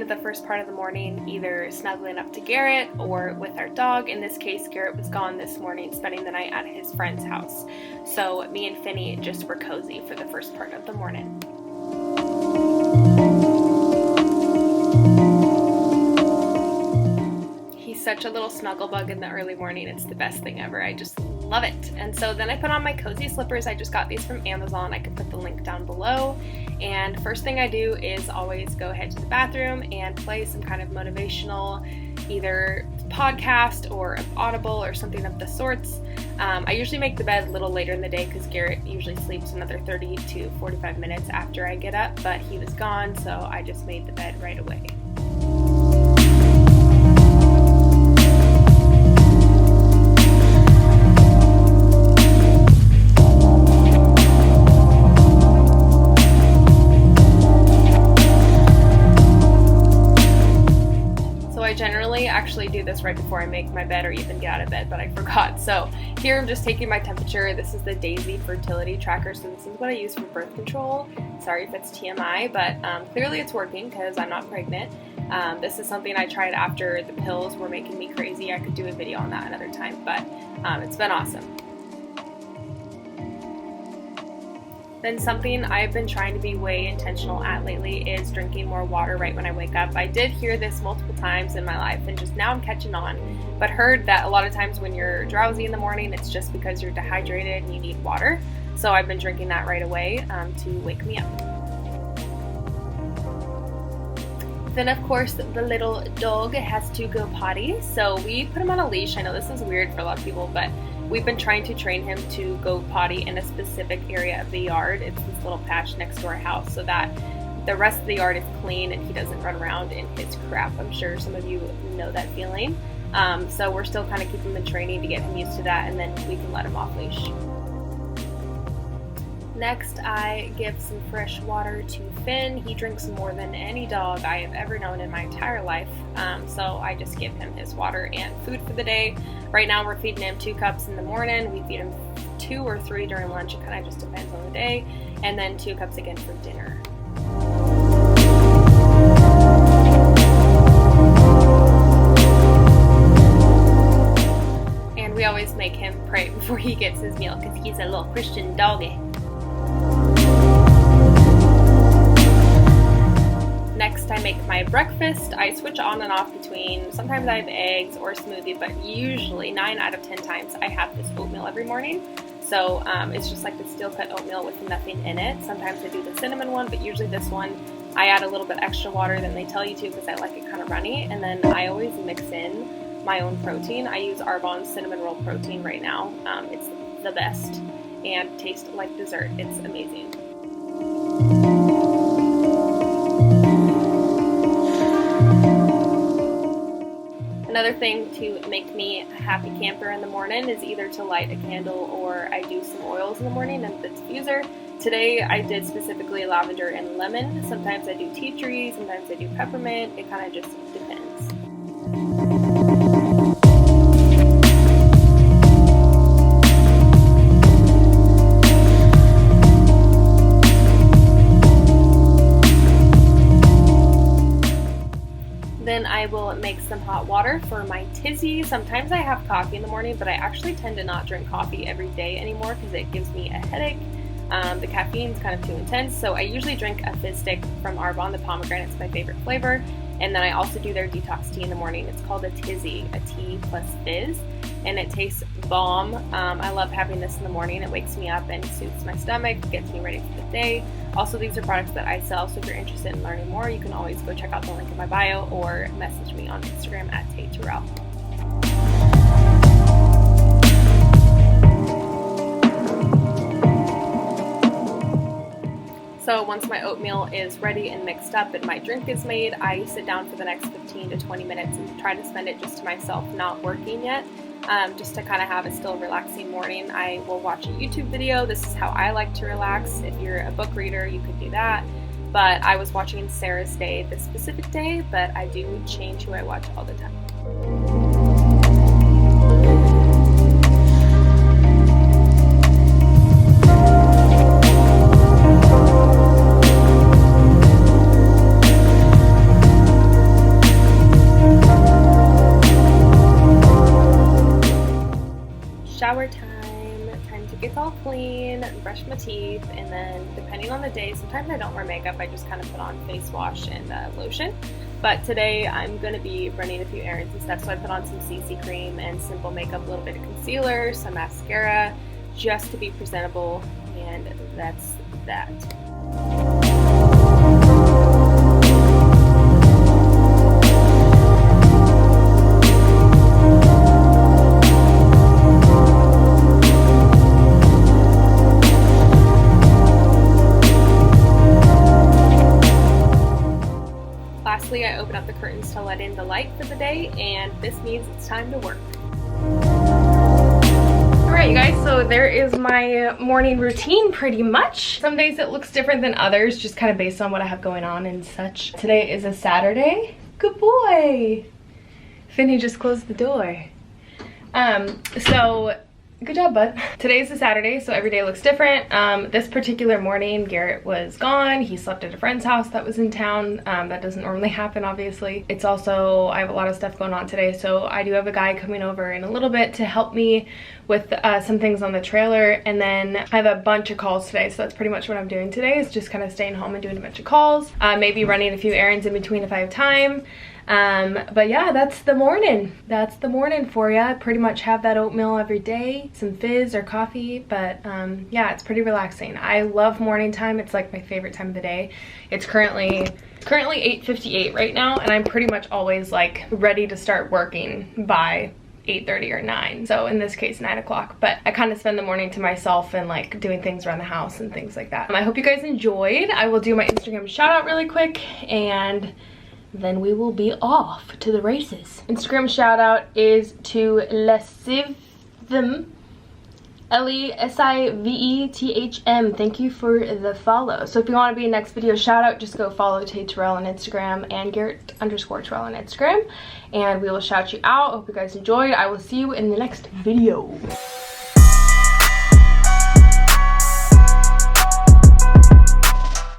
the first part of the morning either snuggling up to Garrett or with our dog. In this case, Garrett was gone this morning, spending the night at his friend's house. So me and Finny just were cozy for the first part of the morning. He's such a little snuggle bug in the early morning. It's the best thing ever. I just love it. And so then I put on my cozy slippers. I just got these from Amazon. I can put the link down below. And first thing I do is always go ahead to the bathroom and play some kind of motivational, either podcast or Audible or something of the sorts. I usually make the bed a little later in the day because Garrett usually sleeps another 30 to 45 minutes after I get up, but he was gone, so I just made the bed right away. I generally actually do this right before I make my bed or even get out of bed, but I forgot. So here I'm just taking my temperature. This is the LACEY fertility tracker, so this is what I use for birth control. Sorry if it's TMI, but clearly it's working because I'm not pregnant. This is something I tried after the pills were making me crazy. I could do a video on that another time, but it's been awesome. Then something I've been trying to be way intentional at lately is drinking more water right when I wake up. I did hear this multiple times in my life and just now I'm catching on, but heard that a lot of times when you're drowsy in the morning, it's just because you're dehydrated and you need water. So I've been drinking that right away to wake me up. Then of course the little dog has to go potty, so we put him on a leash. I know this is weird for a lot of people, but we've been trying to train him to go potty in a specific area of the yard. It's this little patch next to our house so that the rest of the yard is clean and he doesn't run around in his crap. I'm sure some of you know that feeling. So we're still kind of keeping him in training to get him used to that, and then we can let him off leash. Next, I give some fresh water to Finn. He drinks more than any dog I have ever known in my entire life. So I just give him his water and food for the day. Right now we're feeding him 2 cups in the morning. We feed him 2 or 3 during lunch. It kind of just depends on the day. And then 2 cups again for dinner. And we always make him pray before he gets his meal because he's a little Christian doggy. Next, I make my breakfast. I switch on and off between, sometimes I have eggs or a smoothie, but usually 9 out of 10 times I have this oatmeal every morning. So it's just like the steel cut oatmeal with nothing in it. Sometimes I do the cinnamon one, but usually this one I add a little bit extra water than they tell you to because I like it kind of runny. And then I always mix in my own protein. I use Arbonne's cinnamon roll protein right now. It's the best and tastes like dessert. It's amazing. Another thing to make me a happy camper in the morning is either to light a candle or I do some oils in the morning and the diffuser. Today I did specifically lavender and lemon. Sometimes I do tea tree, sometimes I do peppermint. It kind of just depends. Then I will make some hot water for my tizzy. Sometimes I have coffee in the morning, but I actually tend to not drink coffee every day anymore because it gives me a headache. The caffeine's kind of too intense, so I usually drink a fizz stick from Arbonne. The pomegranate's my favorite flavor. And then I also do their detox tea in the morning. It's called a tizzy, a tea plus fizz, and it tastes bomb. I love having this in the morning. It wakes me up and soothes my stomach, gets me ready for the day. Also, these are products that I sell, so if you're interested in learning more, you can always go check out the link in my bio or message me on Instagram at @TateTerrell. So once my oatmeal is ready and mixed up and my drink is made, I sit down for the next 15 to 20 minutes and try to spend it just to myself, not working yet. Just to kind of have a still relaxing morning. I will watch a YouTube video. This is how I like to relax. If you're a book reader, you could do that. But I was watching Sarah's Day this specific day, but I do change who I watch all the time. shower time, time to get all clean, brush my teeth, and then depending on the day, sometimes I don't wear makeup, I just kind of put on face wash and lotion. But today I'm going to be running a few errands and stuff, so I put on some CC cream and simple makeup, a little bit of concealer, some mascara, just to be presentable, and that's that. Lastly, I open up the curtains to let in the light for the day, and this means it's time to work. Alright you guys, so there is my morning routine pretty much. Some days it looks different than others, just kind of based on what I have going on and such. Today is a Saturday. Good boy! Finney just closed the door. Good job, bud. Today's a Saturday, so every day looks different. This particular morning, Garrett was gone. He slept at a friend's house that was in town. That doesn't normally happen, obviously. It's also, I have a lot of stuff going on today, so I do have a guy coming over in a little bit to help me with some things on the trailer, and then I have a bunch of calls today, so that's pretty much what I'm doing today, is just kind of staying home and doing a bunch of calls, maybe running a few errands in between if I have time. But yeah, that's the morning. That's the morning for ya. Pretty much have that oatmeal every day, some fizz or coffee, but yeah, it's pretty relaxing. I love morning time. It's like my favorite time of the day. It's currently 8:58 right now, and I'm pretty much always like ready to start working by 8:30 or 9, so in this case 9 o'clock, but I kind of spend the morning to myself and like doing things around the house and things like that. I hope you guys enjoyed. I will do my Instagram shout out really quick, and then we will be off to the races. Instagram shout out is to LACEY, LESIVETHM. Thank you for the follow. So if you want to be a next video shout out, just go follow Tay Terrell on Instagram and Garrett_Terrell on Instagram, and we will shout you out. Hope you guys enjoyed. I will see you in the next video.